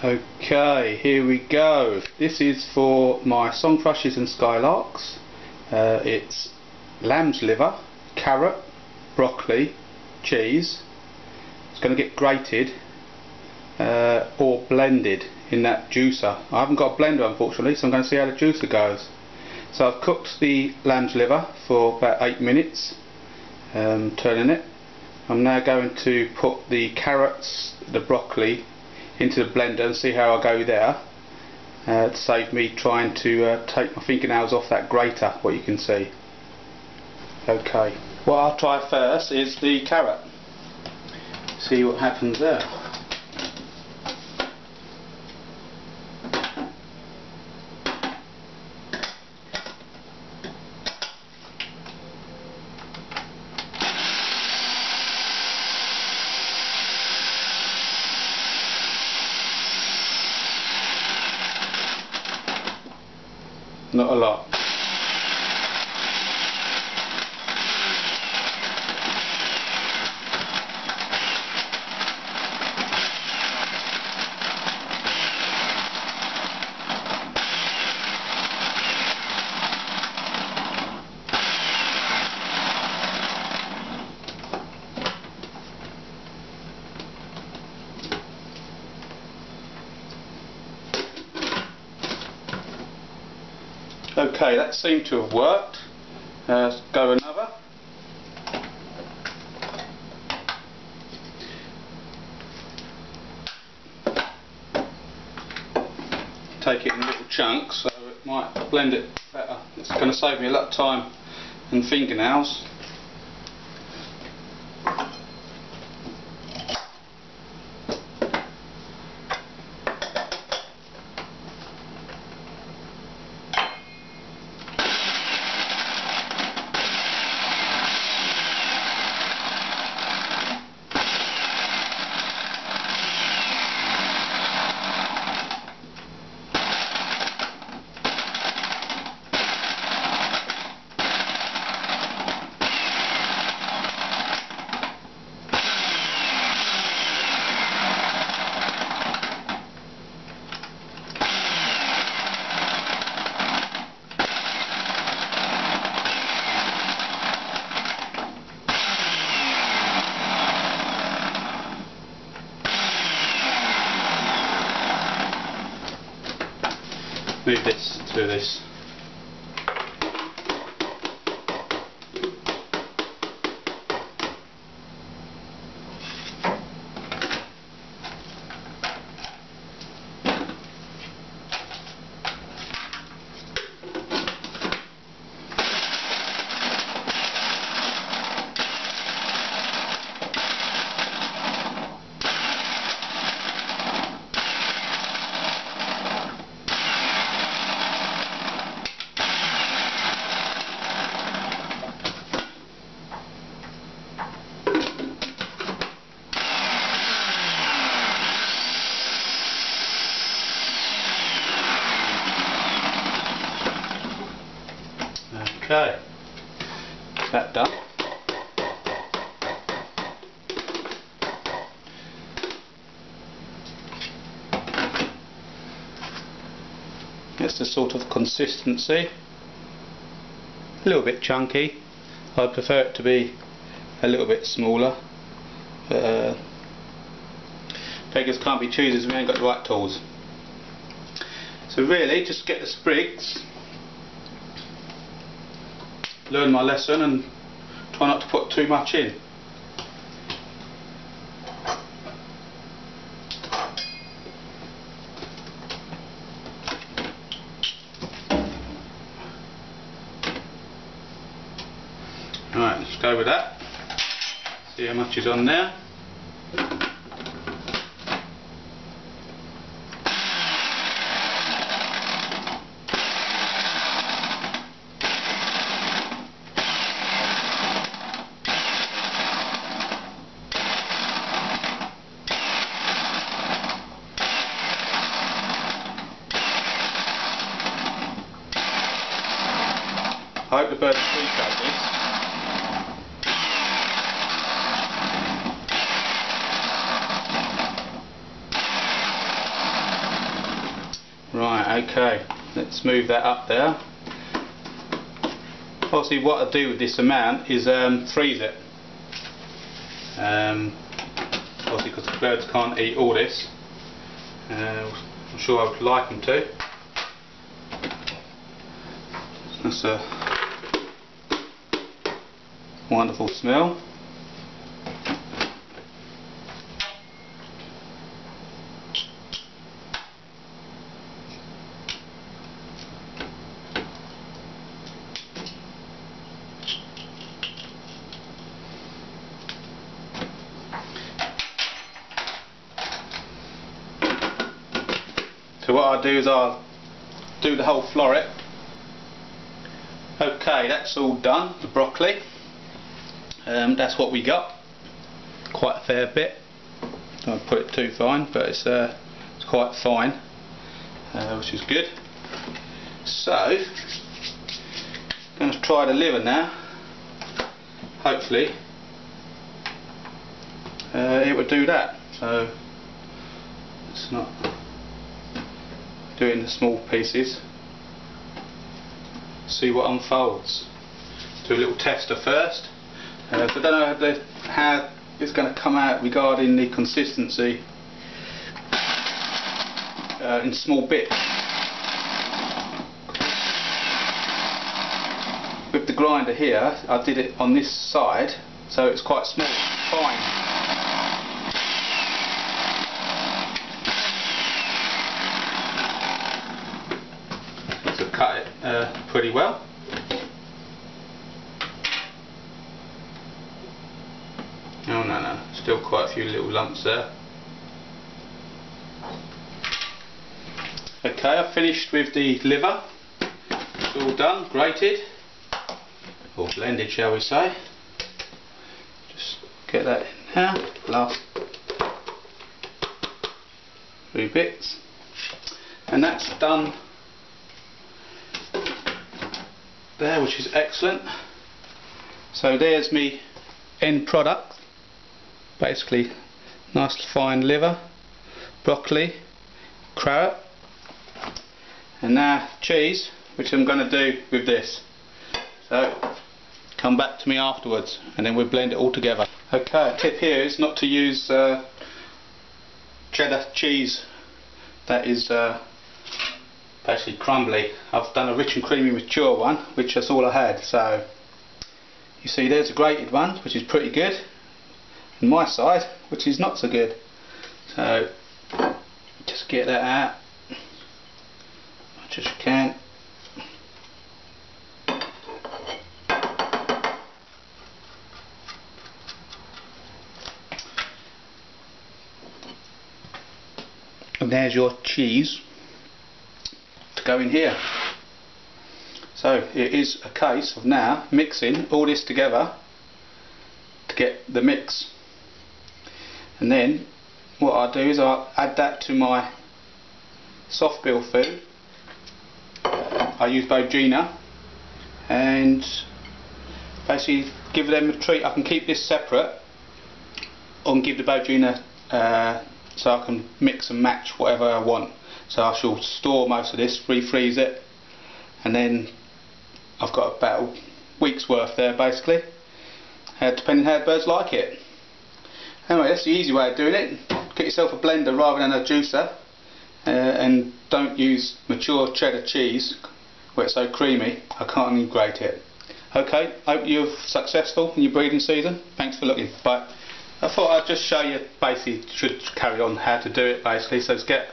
Okay, here we go. This is for my song thrushes and skylarks. It's lamb's liver, carrot, broccoli, cheese. It's going to get grated or blended in that juicer. I haven't got a blender unfortunately, so I'm going to see how the juicer goes. So I've cooked the lamb's liver for about 8 minutes, turning it. I'm now going to put the carrots, the broccoli into the blender and see how I go there, to save me trying to take my fingernails off that grater, what you can see. Okay, what I'll try first is the carrot, see what happens there. Not a lot. Okay, that seemed to have worked. Let's go another. Take it in little chunks so it might blend it better. It's going to save me a lot of time and fingernails. Move this through this. Okay, that done. It's the sort of consistency, a little bit chunky. I'd prefer it to be a little bit smaller, but beggars can't be choosers if we ain't got the right tools. So really, just get the sprigs, learn my lesson and try not to put too much in. Alright, let's go with that. See how much is on there. I hope the birds appreciate this. Okay, let's move that up there. Obviously what I do with this amount is freeze it. Obviously because the birds can't eat all this. I'm sure I would like them to. That's a wonderful smell. So what I'll do is I'll do the whole floret. Okay, that's all done, the broccoli. That's what we got. Quite a fair bit. Don't put it too fine, but it's quite fine, which is good. So, I'm going to try the liver now. Hopefully, it would do that. So, it's not. Do it in the small pieces. See what unfolds. Do a little tester first. But I don't know how it's going to come out regarding the consistency in small bits. With the grinder here, I did it on this side, so it's quite small, fine. Cut it pretty well. Oh no, still quite a few little lumps there. Okay, I've finished with the liver. It's all done, grated, or blended shall we say. Just get that in now, last 3 bits. And that's done there, which is excellent. So there's me end product, basically nice fine liver, broccoli, carrot, and now cheese, which I'm going to do with this. So come back to me afterwards and then we'll blend it all together. Okay, a tip here is not to use cheddar cheese that is basically crumbly. I've done a rich and creamy mature one, which is all I had. So you see there's a grated one, which is pretty good, and my side, which is not so good. So just get that out as much as you can. And there's your cheese to go in here. So it is a case of now mixing all this together to get the mix, and then what I'll do is I'll add that to my soft bill food. I use Bogina and basically give them a treat. I can keep this separate and give the Bogina so I can mix and match whatever I want. So I shall store most of this, refreeze it, and then I've got about a week's worth there basically, depending how the birds like it. Anyway, that's the easy way of doing it. Get yourself a blender rather than a juicer, and don't use mature cheddar cheese where it's so creamy. I can't even grate it. Okay, hope you're successful in your breeding season. Thanks for looking. Bye. I thought I'd just show you, basically should carry on how to do it basically. So let's get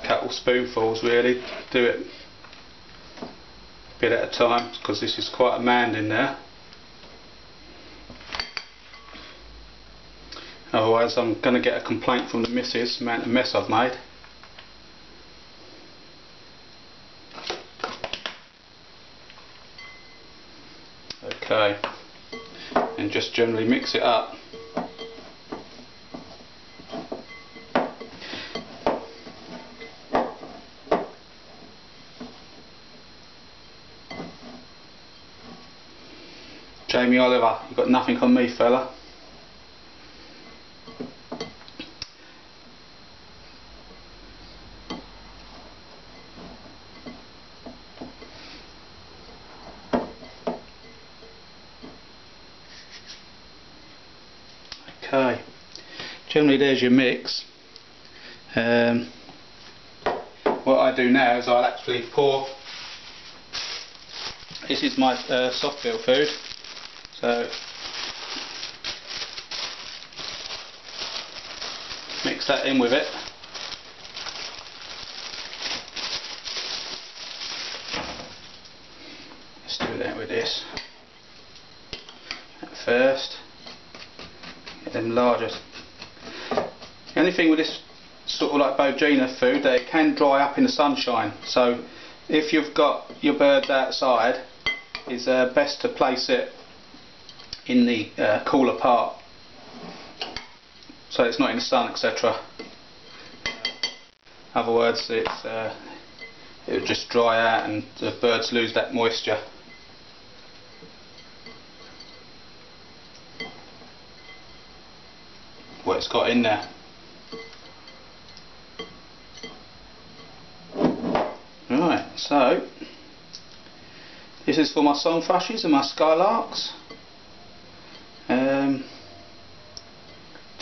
a couple spoonfuls really, do it a bit at a time because this is quite a mound in there. Otherwise I'm going to get a complaint from the missus, the amount of mess I've made. Okay, and just generally mix it up. Jamie Oliver, you've got nothing on me, fella. generally there's your mix. What I do now is I'll actually pour. This is my soft bill food, so mix that in with it. Let's do that with this at first. Get them larger. The only thing with this sort of like Bogina food, that it can dry up in the sunshine, so if you've got your birds outside, it's best to place it in the cooler part so it's not in the sun, etc. Other words, it will just dry out and the birds lose that moisture. What it's got in there. Right, so this is for my song thrushes and my skylarks. To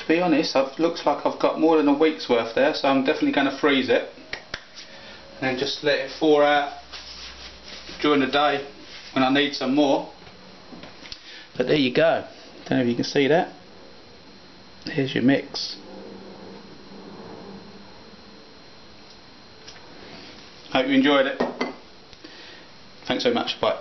be honest, it looks like I've got more than a week's worth there, so I'm definitely going to freeze it and then just let it thaw out during the day when I need some more. But there you go. Don't know if you can see that. Here's your mix. Hope you enjoyed it. Thanks very much. Bye.